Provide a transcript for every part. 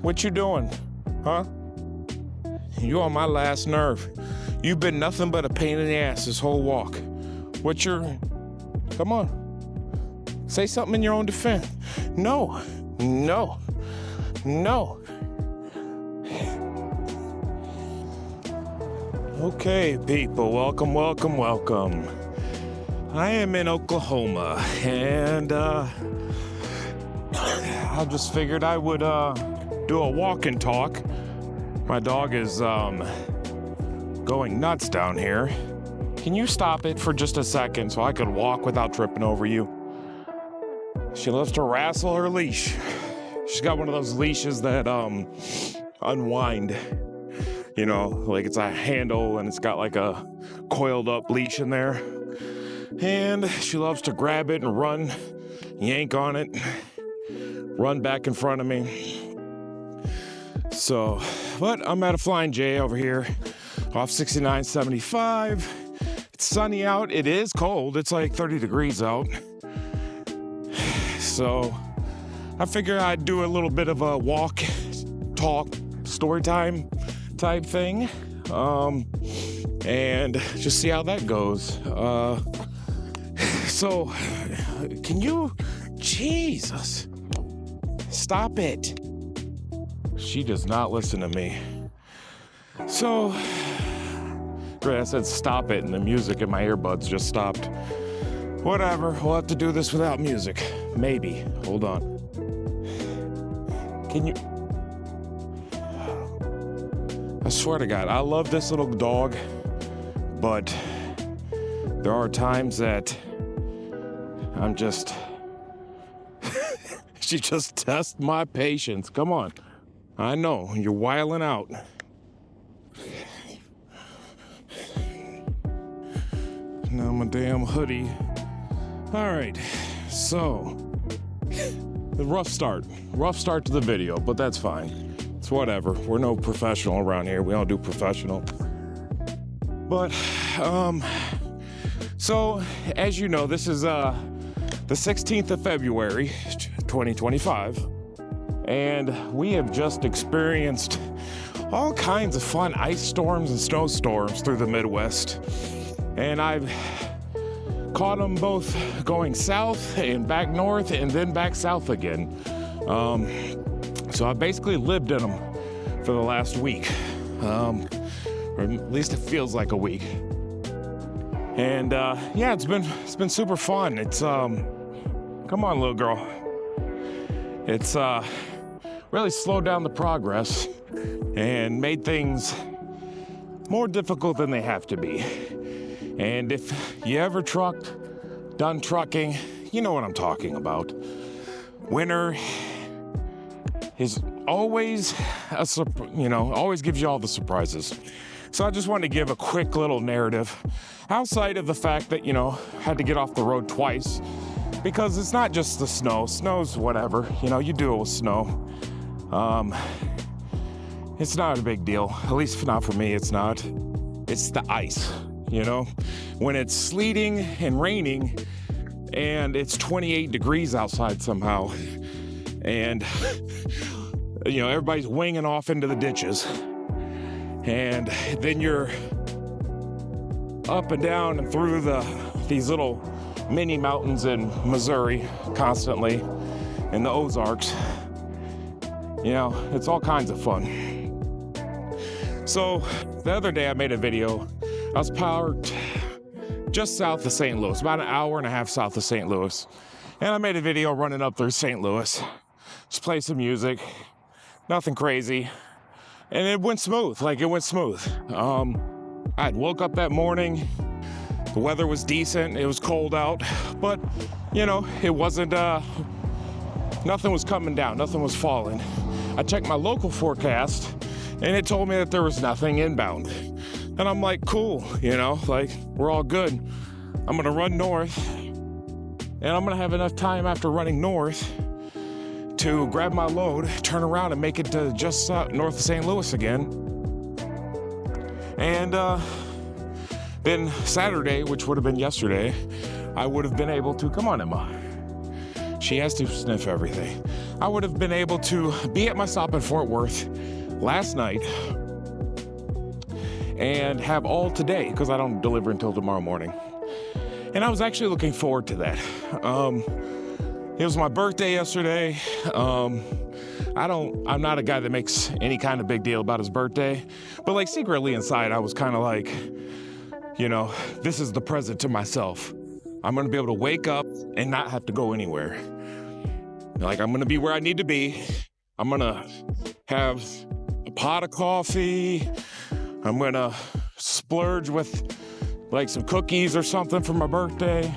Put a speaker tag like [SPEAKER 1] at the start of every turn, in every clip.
[SPEAKER 1] What you doing? Huh? You on my last nerve. You've been nothing but a pain in the ass this whole walk. Come on. Say something in your own defense. No. Okay, people, welcome. I am in Oklahoma, and I just figured I would do a walk and talk. My dog is going nuts down here. Can you stop it for just a second so I could walk without tripping over you? She loves to wrestle her leash. She's got one of those leashes that unwind. You know, like it's a handle and it's got like a coiled up leash in there. And she loves to grab it and run, yank on it, run back in front of me. So, but I'm at a Flying J over here off 6975. It's sunny out. It is cold. It's like 30 degrees out. So I figured I'd do a little bit of a walk, talk, story time type thing, and just see how that goes. So can you, Jesus, stop it. She does not listen to me. So I said stop it, and the music in my earbuds just stopped. Whatever, we'll have to do this without music. Maybe. Hold on. Can you... I swear to God, I love this little dog, but there are times that I'm just... She just tests my patience. Come on. I know, you're wiling out. Now my damn hoodie. All right, so the rough start to the video, but that's fine. It's whatever. We're no professional around here. We don't do professional. But so as you know, this is the 16th of February, 2025, and we have just experienced all kinds of fun ice storms and snowstorms through the Midwest, and I've caught them both going south and back north and then back south again. So I basically lived in them for the last week, or at least it feels like a week. And yeah, it's been super fun. It's come on, little girl. It's really slowed down the progress and made things more difficult than they have to be. And if you ever done trucking, you know what I'm talking about. Winter is always always gives you all the surprises. So I just wanted to give a quick little narrative outside of the fact that, had to get off the road twice, because it's not just the snow. Snow's whatever, you do it with snow. It's not a big deal, at least not for me, it's not. It's the ice. When it's sleeting and raining and it's 28 degrees outside somehow, and everybody's winging off into the ditches, and then you're up and down and through these little mini mountains in Missouri constantly, in the Ozarks. It's all kinds of fun. So the other day I made a video. I was parked just south of St. Louis, about an hour and a half south of St. Louis. And I made a video running up through St. Louis. Just play some music, nothing crazy. And it went smooth, I had woke up that morning, the weather was decent, it was cold out, but it wasn't, nothing was coming down, nothing was falling. I checked my local forecast and it told me that there was nothing inbound. And I'm like, cool, we're all good. I'm gonna run north, and I'm gonna have enough time after running north to grab my load, turn around and make it to just north of St. Louis again. And then Saturday, which would have been yesterday, I would have been able to, come on, Emma, She has to sniff everything. I would have been able to be at my stop in Fort Worth last night and have all today, because I don't deliver until tomorrow morning. And I was actually looking forward to that. It was my birthday yesterday. I'm not a guy that makes any kind of big deal about his birthday, but like secretly inside, I was kind of like, you know, this is the present to myself. I'm gonna be able to wake up and not have to go anywhere. Like, I'm gonna be where I need to be. I'm gonna have a pot of coffee. I'm gonna splurge with like some cookies or something for my birthday.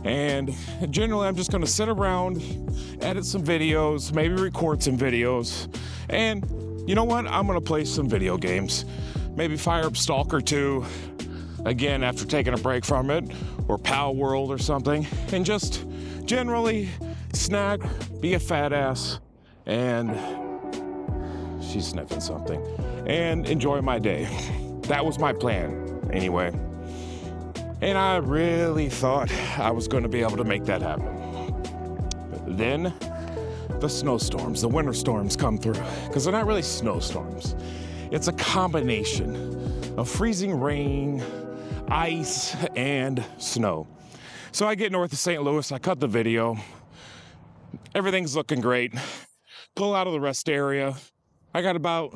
[SPEAKER 1] And generally, I'm just gonna sit around, edit some videos, maybe record some videos. And you know what? I'm gonna play some video games. Maybe fire up Stalker 2 again after taking a break from it, or Pal World or something. And just generally snack, be a fat ass, and she's sniffing something, and enjoy my day. That was my plan, anyway. And I really thought I was going to be able to make that happen. But then the snowstorms, the winter storms come through, because they're not really snowstorms. It's a combination of freezing rain, ice, and snow. So I get north of St. Louis, I cut the video. Everything's looking great. Pull out of the rest area. I got about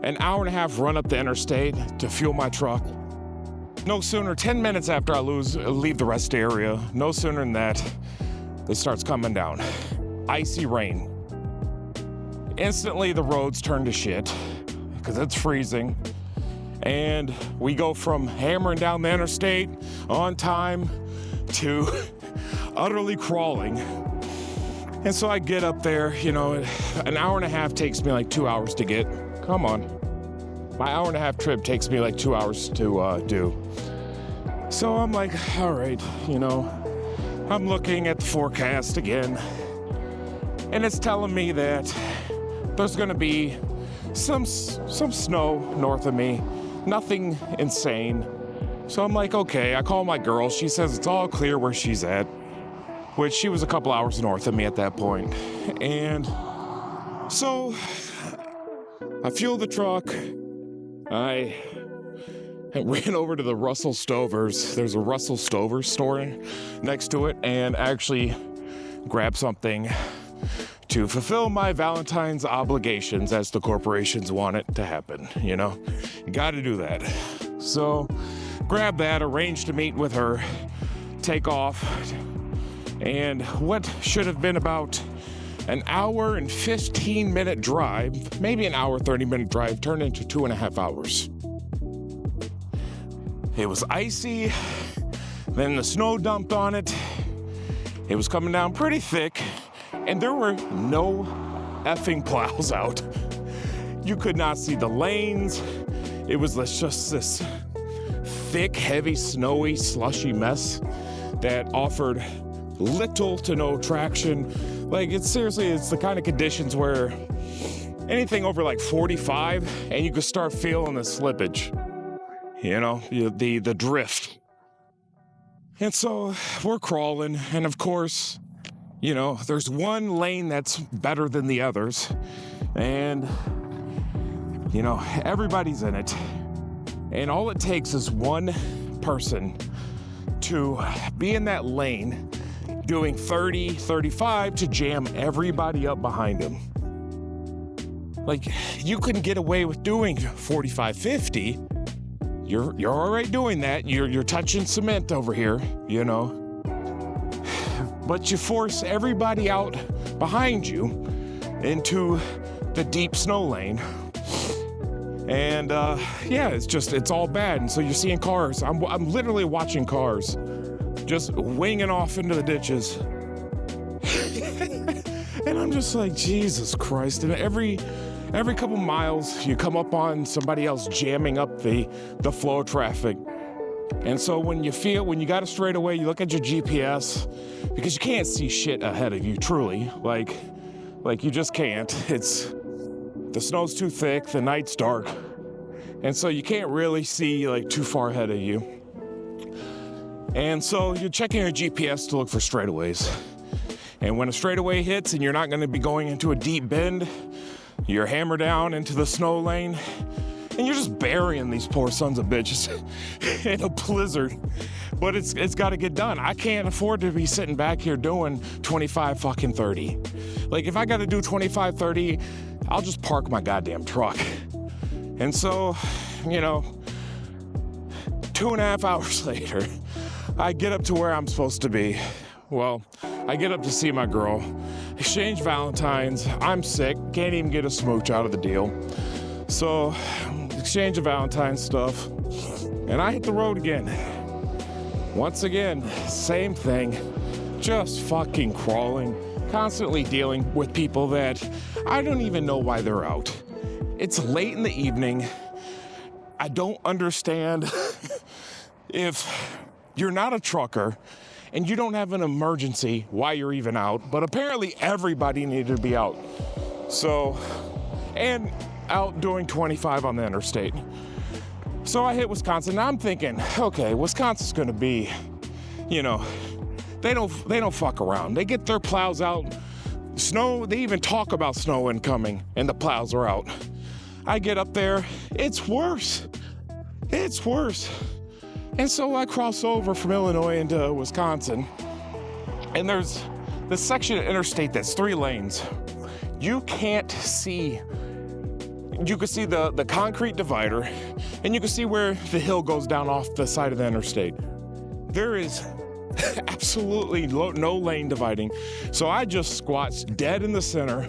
[SPEAKER 1] an hour and a half run up the interstate to fuel my truck. No sooner, 10 minutes after I leave the rest area, no sooner than that, it starts coming down. Icy rain. Instantly the roads turn to shit because it's freezing. And we go from hammering down the interstate on time to utterly crawling. And so I get up there, you know, an hour and a half takes me like 2 hours to get. Come on. My hour and a half trip takes me like 2 hours to do. So I'm like, all right, you know, I'm looking at the forecast again, and it's telling me that there's gonna be some snow north of me, nothing insane. So I'm like, okay, I call my girl. She says it's all clear where she's at, which she was a couple hours north of me at that point. And so I fueled the truck. I ran over to the Russell Stovers. There's a Russell Stover store next to it, and actually grabbed something to fulfill my Valentine's obligations as the corporations want it to happen, you know? Got to do that. So grab that, arrange to meet with her, take off, and what should have been about an hour and 15-minute drive, maybe an hour, 30-minute drive, turned into 2.5 hours. It was icy, then the snow dumped on it. It was coming down pretty thick, and there were no effing plows out. You could not see the lanes. It was just this thick, heavy, snowy, slushy mess that offered little to no traction. Like, it's the kind of conditions where anything over like 45 and you could start feeling the slippage, you know, the drift. And so we're crawling, and of course, you know, there's one lane that's better than the others, and you know, everybody's in it, and all it takes is one person to be in that lane doing 30, 35 to jam everybody up behind him. Like, you couldn't get away with doing 45, 50. You're all right doing that. You're touching cement over here, you know. But you force everybody out behind you into the deep snow lane. And yeah, it's all bad. And so you're seeing cars. I'm literally watching cars just winging off into the ditches. And I'm just like, Jesus Christ. And every couple miles, you come up on somebody else jamming up the flow of traffic. And so when you got a straightaway, you look at your GPS, because you can't see shit ahead of you, truly. Like you just can't. The snow's too thick, the night's dark. And so you can't really see like too far ahead of you. And so you're checking your GPS to look for straightaways. And when a straightaway hits and you're not going to be going into a deep bend, you're hammered down into the snow lane, and you're just burying these poor sons of bitches in a blizzard. But it's got to get done. I can't afford to be sitting back here doing 25 fucking 30. Like, if I got to do 25, 30, I'll just park my goddamn truck. And so, 2.5 hours later, I get up to where I'm supposed to be. Well, I get up to see my girl, exchange Valentines. I'm sick, can't even get a smooch out of the deal. So, exchange of Valentine's stuff, and I hit the road again. Once again, same thing, just fucking crawling, constantly dealing with people that I don't even know why they're out. It's late in the evening. I don't understand if you're not a trucker and you don't have an emergency why you're even out, but apparently everybody needed to be out. So, and out doing 25 on the interstate. So I hit Wisconsin. Now I'm thinking, okay, Wisconsin's gonna be, they don't fuck around. They get their plows out. Snow, they even talk about snow incoming, and the plows are out. I get up there, it's worse. It's worse. And so I cross over from Illinois into Wisconsin, and there's this section of interstate that's 3 lanes. You can't see. You can see the concrete divider, and you can see where the hill goes down off the side of the interstate. There is absolutely no lane dividing. So I just squats dead in the center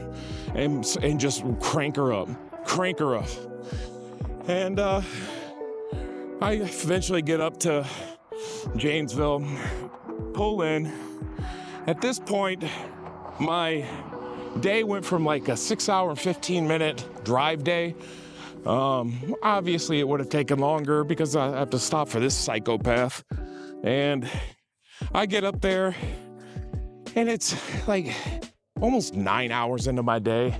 [SPEAKER 1] and just crank her up. And I eventually get up to Janesville, pull in. At this point, my day went from like a 6-hour and 15-minute drive day. Obviously, it would have taken longer because I have to stop for this psychopath. And I get up there, and it's like almost 9 hours into my day.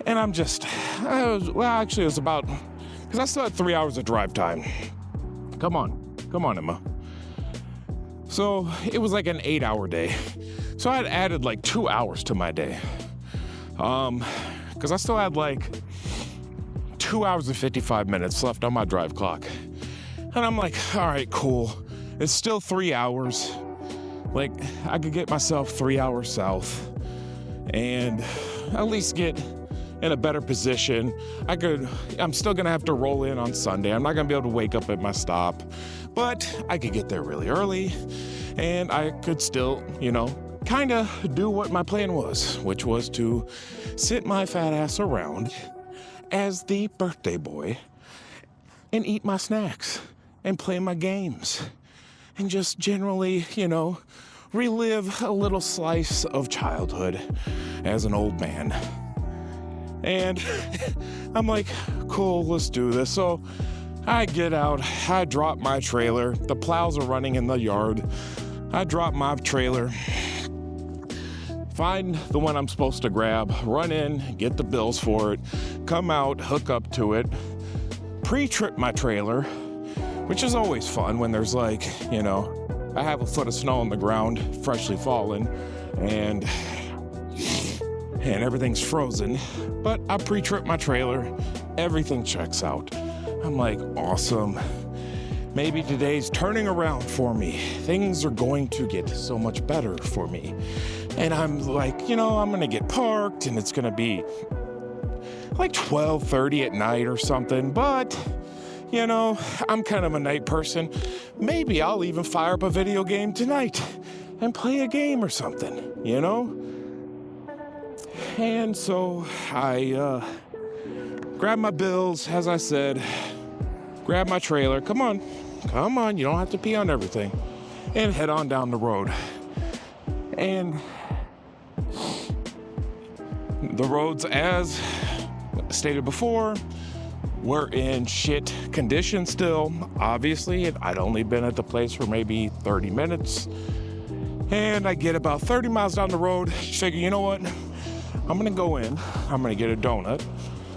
[SPEAKER 1] And it was about, because I still had 3 hours of drive time. Come on, Emma. So it was like an 8-hour day. So I had added like 2 hours to my day. Because I still had like 2 hours and 55 minutes left on my drive clock. And I'm like, all right, cool. It's still 3 hours. Like, I could get myself 3 hours south and at least get in a better position. I'm still gonna have to roll in on Sunday. I'm not gonna be able to wake up at my stop, but I could get there really early and I could still, kind of do what my plan was, which was to sit my fat ass around as the birthday boy and eat my snacks and play my games and just generally, relive a little slice of childhood as an old man. And I'm like, cool, let's do this. So I get out, I drop my trailer. The plows are running in the yard. I drop my trailer, find the one I'm supposed to grab, run in, get the bills for it, come out, hook up to it, pre-trip my trailer, which is always fun when there's like, I have a foot of snow on the ground, freshly fallen, and everything's frozen. But I pre-trip my trailer, everything checks out. I'm like, awesome. Maybe today's turning around for me. Things are going to get so much better for me. And I'm like, I'm gonna get parked and it's gonna be like 12:30 at night or something. But, I'm kind of a night person. Maybe I'll even fire up a video game tonight and play a game or something, And so I grab my bills, as I said, grab my trailer. Come on, you don't have to pee on everything. And head on down the road. And the roads, as stated before, were in shit condition still. Obviously, I'd only been at the place for maybe 30 minutes. And I get about 30 miles down the road, figure, you know what? I'm gonna go in, I'm gonna get a donut,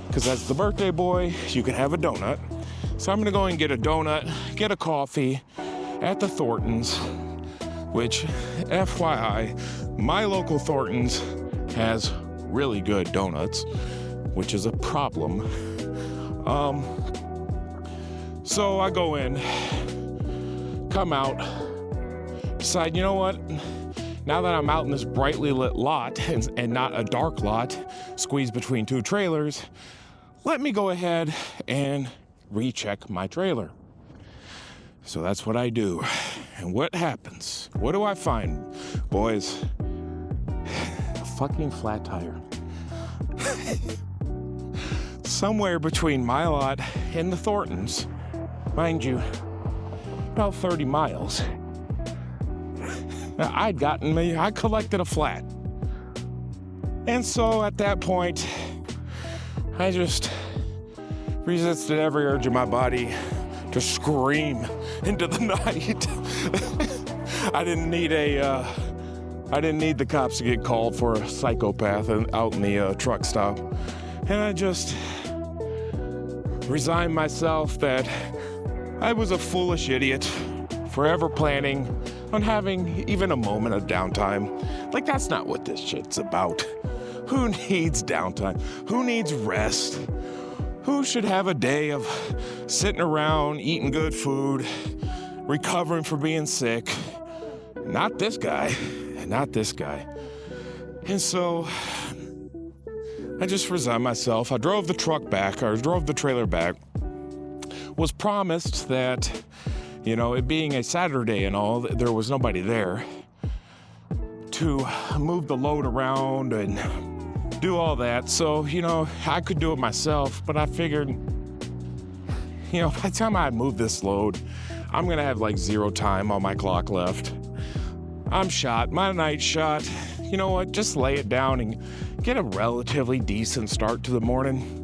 [SPEAKER 1] because as the birthday boy, you can have a donut. So I'm gonna go and get a donut, get a coffee at the Thorntons, which, FYI, my local Thornton's has really good donuts, which is a problem. So I go in, come out, decide, you know what? Now that I'm out in this brightly lit lot and not a dark lot squeezed between two trailers, let me go ahead and recheck my trailer. So that's what I do. And what happens? What do I find, boys? A fucking flat tire. Somewhere between my lot and the Thorntons, mind you, about 30 miles. Now, I collected a flat. And so at that point, I just resisted every urge of my body to scream into the night. I didn't need the cops to get called for a psychopath out in the truck stop. And I just resigned myself that I was a foolish idiot forever planning on having even a moment of downtime. Like, that's not what this shit's about. Who needs downtime? Who needs rest? Who should have a day of sitting around, eating good food, recovering from being sick? Not this guy. Not this guy. And so I just resigned myself. I drove the trailer back. Was promised that, you know, it being a Saturday and all, there was nobody there to move the load around and do all that. So, you know, I could do it myself, but I figured, you know, by the time I move this load, I'm gonna have like 0 time on my clock left. I'm shot, my night's shot. You know what, just lay it down and get a relatively decent start to the morning.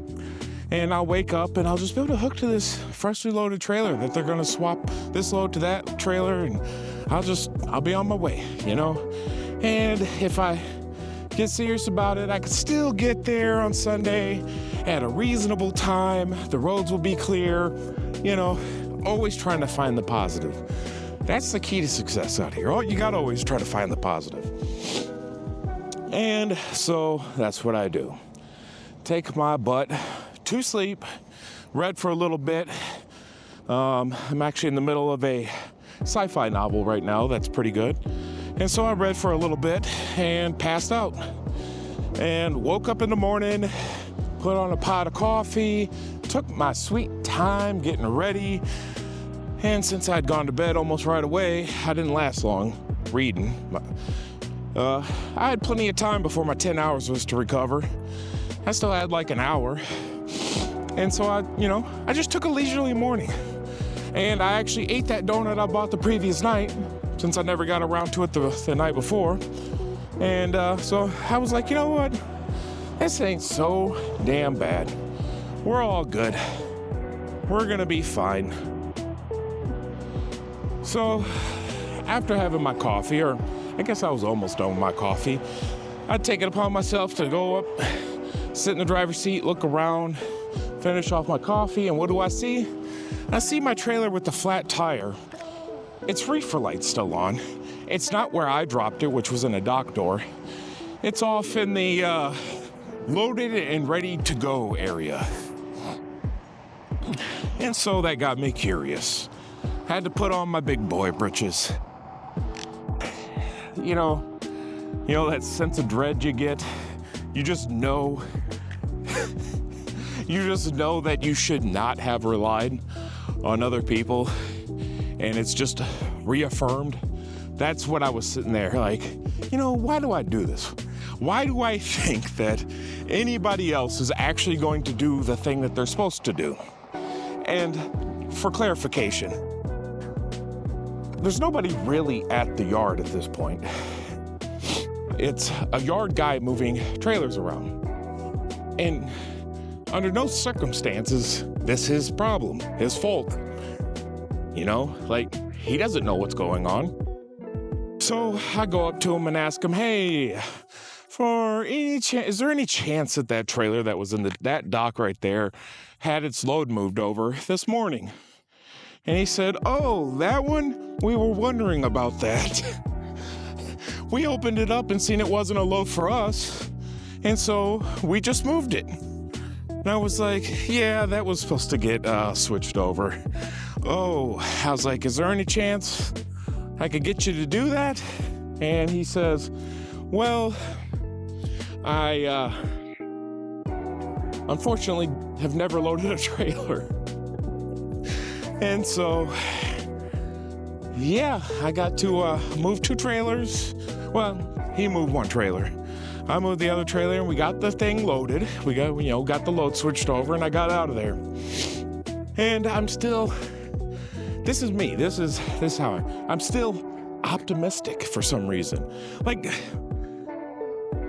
[SPEAKER 1] And I'll wake up and I'll just be able to hook to this freshly loaded trailer that they're gonna swap this load to that trailer, and I'll be on my way, you know? And if I get serious about it, I could still get there on Sunday at a reasonable time. The roads will be clear, you know, always trying to find the positive. That's the key to success out here. You gotta always try to find the positive. And so that's what I do. Take my butt to sleep, read for a little bit. I'm actually in the middle of a sci-fi novel right now that's pretty good. And so I read for a little bit and passed out. And woke up in the morning, put on a pot of coffee, took my sweet time getting ready. And since I'd gone to bed almost right away, I didn't last long reading. I had plenty of time before my 10 hours was to recover. I still had like an hour. And so I just took a leisurely morning. And I actually ate that donut I bought the previous night, since I never got around to it the night before. And so I was like, you know what? This ain't so damn bad. We're all good. We're gonna be fine. So after having my coffee, or I guess I was almost done with my coffee, I'd take it upon myself to go up, sit in the driver's seat, look around, finish off my coffee, and what do I see? I see my trailer with the flat tire. Its reefer light's still on. It's not where I dropped it, which was in a dock door. It's off in the loaded and ready to go area. And so that got me curious. Had to put on my big boy britches. You know that sense of dread you get? You just know. You just know that you should not have relied on other people, and it's just reaffirmed. That's what I was sitting there like, why do I do this? Why do I think that anybody else is actually going to do the thing that they're supposed to do? And for clarification, there's nobody really at the yard at this point. It's a yard guy moving trailers around. And under no circumstances, this is his problem, his fault. He doesn't know what's going on. So I go up to him and ask him, hey, is there any chance that trailer that was in that dock right there had its load moved over this morning? And he said, oh, that one? We were wondering about that. we opened it up and seen it wasn't a load for us. And so we just moved it. And I was like, yeah, that was supposed to get switched over. Oh, I was like, is there any chance I could get you to do that? And he says, well, I unfortunately have never loaded a trailer. And so, yeah, I got to move 2 trailers. Well, he moved 1 trailer. I moved the other trailer and we got the thing loaded. We got the load switched over and I got out of there. And I'm still, this is me. This is how I'm still optimistic for some reason. Like,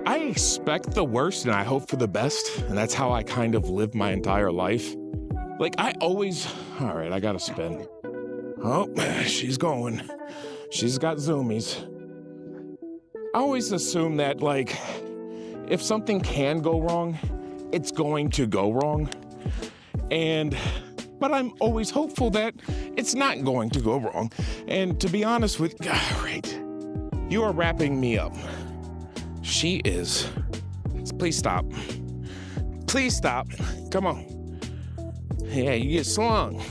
[SPEAKER 1] I expect the worst and I hope for the best. And that's how I kind of live my entire life. Like, I always, all right, I gotta spin. Oh, she's going. She's got zoomies. I always assume that, like, if something can go wrong, it's going to go wrong. But I'm always hopeful that it's not going to go wrong. And to be honest with you, all right, you are wrapping me up. She is. Please stop. Please stop. Come on. Yeah, you get slung.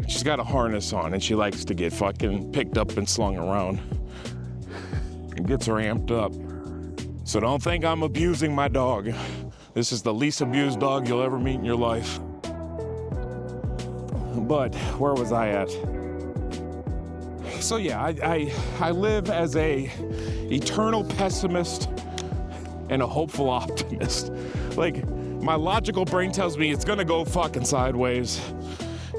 [SPEAKER 1] She's got a harness on and she likes to get fucking picked up and slung around. It gets her amped up. So don't think I'm abusing my dog. This is the least abused dog you'll ever meet in your life. But where was I at? So yeah, I live as a eternal pessimist and a hopeful optimist. Like, my logical brain tells me it's gonna go fucking sideways.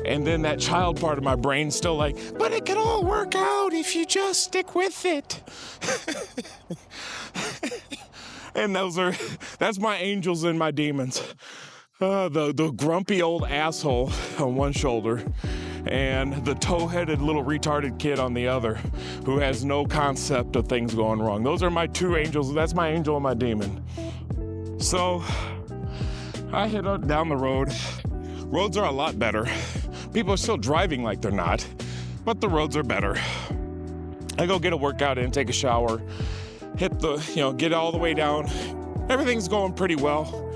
[SPEAKER 1] And then that child part of my brain's still like, but it can all work out if you just stick with it. And that's my angels and my demons. The grumpy old asshole on one shoulder and the toe-headed little retarded kid on the other who has no concept of things going wrong. Those are my 2 angels. That's my angel and my demon. So I head down the road. Roads are a lot better. People are still driving like they're not, but the roads are better. I go get a workout in, take a shower, get all the way down. Everything's going pretty well.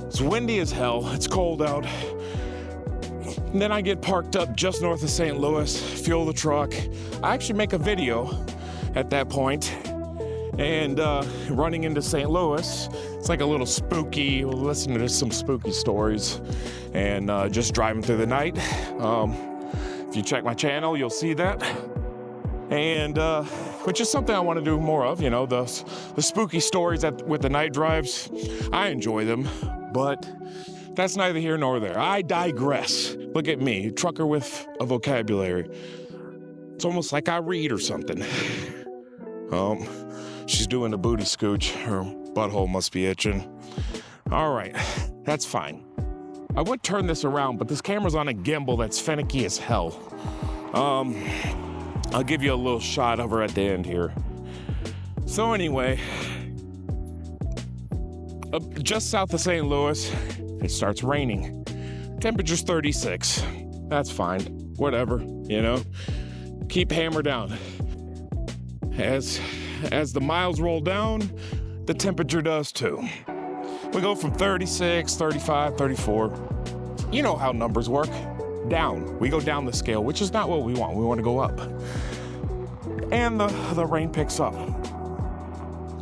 [SPEAKER 1] It's windy as hell. It's cold out. And then I get parked up just north of St. Louis, fuel the truck. I actually make a video at that point. And running into St. Louis, it's like a little spooky, we'll listen to some spooky stories. And just driving through the night. If you check my channel, you'll see that. And which is something I want to do more of, the spooky stories with the night drives. I enjoy them, but that's neither here nor there. I digress. Look at me, trucker with a vocabulary. It's almost like I read or something. She's doing a booty scooch. Her butthole must be itching. All right, that's fine. I would turn this around, but this camera's on a gimbal that's finicky as hell. I'll give you a little shot of her at the end here. So anyway, just south of St. Louis, it starts raining. Temperature's 36. That's fine. Whatever, Keep hammer down. As the miles roll down, the temperature does too. We go from 36, 35, 34. You know how numbers work. Down. We go down the scale, which is not what we want. We want to go up. And the rain picks up.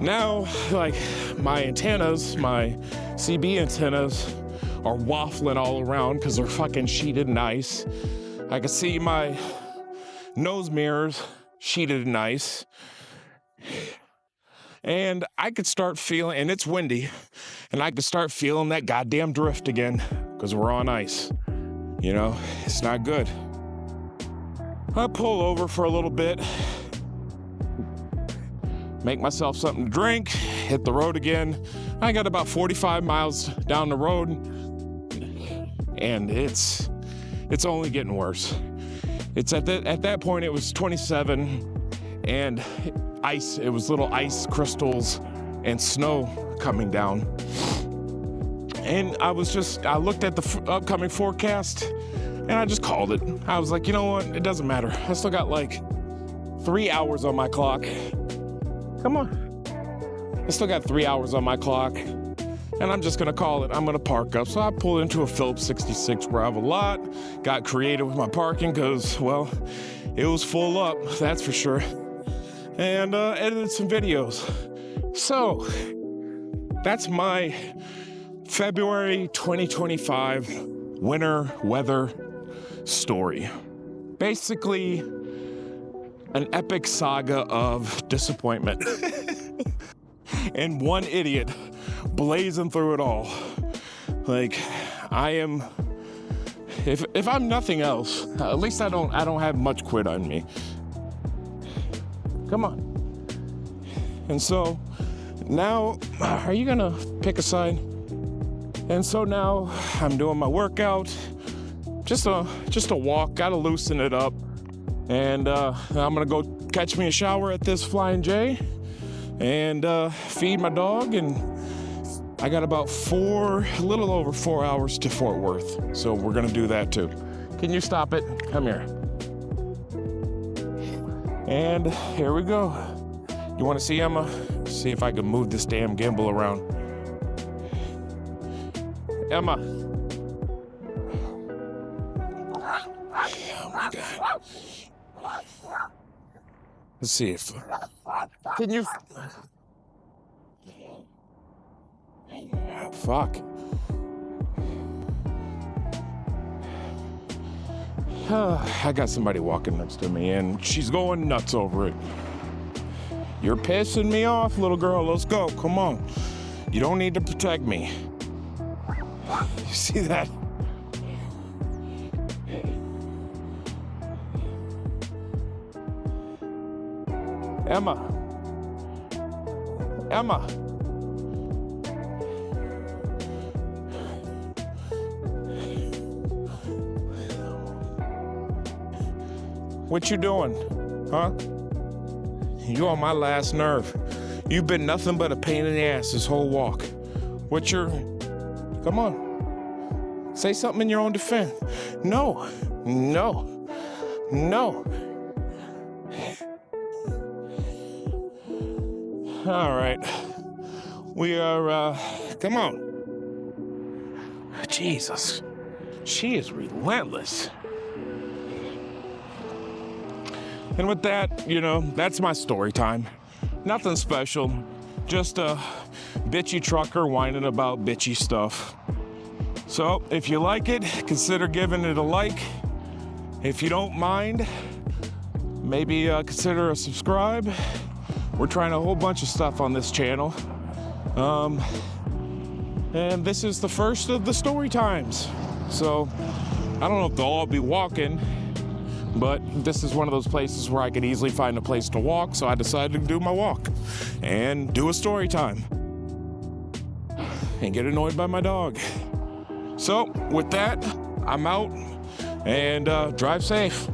[SPEAKER 1] Now, like, my antennas, my CB antennas, are waffling all around because they're fucking sheeted in ice. I can see my nose mirrors sheeted in ice. And I could start feeling, and it's windy, and I could start feeling that goddamn drift again because we're on ice. It's not good. I pull over for a little bit, make myself something to drink, hit the road again. I got about 45 miles down the road, and it's only getting worse. It's at that point it was 27, and ice. It was little ice crystals and snow coming down. And I looked at the upcoming forecast and I just called it. I was like, you know what? It doesn't matter. I still got like 3 hours on my clock. Come on. I still got 3 hours on my clock. And I'm just gonna call it, I'm gonna park up. So I pulled into a Phillips 66 gravel lot, got creative with my parking because, well, it was full up, that's for sure. And edited some videos. So, that's my February 2025 winter weather story. Basically, an epic saga of disappointment. And one idiot blazing through it all. Like, I am, if I'm nothing else, at least I don't have much quit on me. Come on. And so now, are you gonna pick a side? And so now I'm doing my workout, just a walk, gotta loosen it up. And I'm gonna go catch me a shower at this Flying J and feed my dog, and I got about a little over 4 hours to Fort Worth. So we're gonna do that too. Can you stop it? Come here. And here we go. You wanna see Emma? See if I can move this damn gimbal around. Emma. Oh my God. Let's see if, can you? Fuck. I got somebody walking next to me and she's going nuts over it. You're pissing me off, little girl. Let's go. Come on. You don't need to protect me. You see that? Emma. Emma. What you doing? Huh? You on my last nerve. You've been nothing but a pain in the ass this whole walk. Come on. Say something in your own defense. No. No. No. All right. We are, come on. Jesus. She is relentless. And with that, that's my story time. Nothing special. Just a bitchy trucker whining about bitchy stuff. So if you like it, consider giving it a like. If you don't mind, maybe consider a subscribe. We're trying a whole bunch of stuff on this channel. And this is the first of the story times. So I don't know if they'll all be walking, but this is one of those places where I could easily find a place to walk. So I decided to do my walk and do a story time and get annoyed by my dog. So with that, I'm out, and drive safe.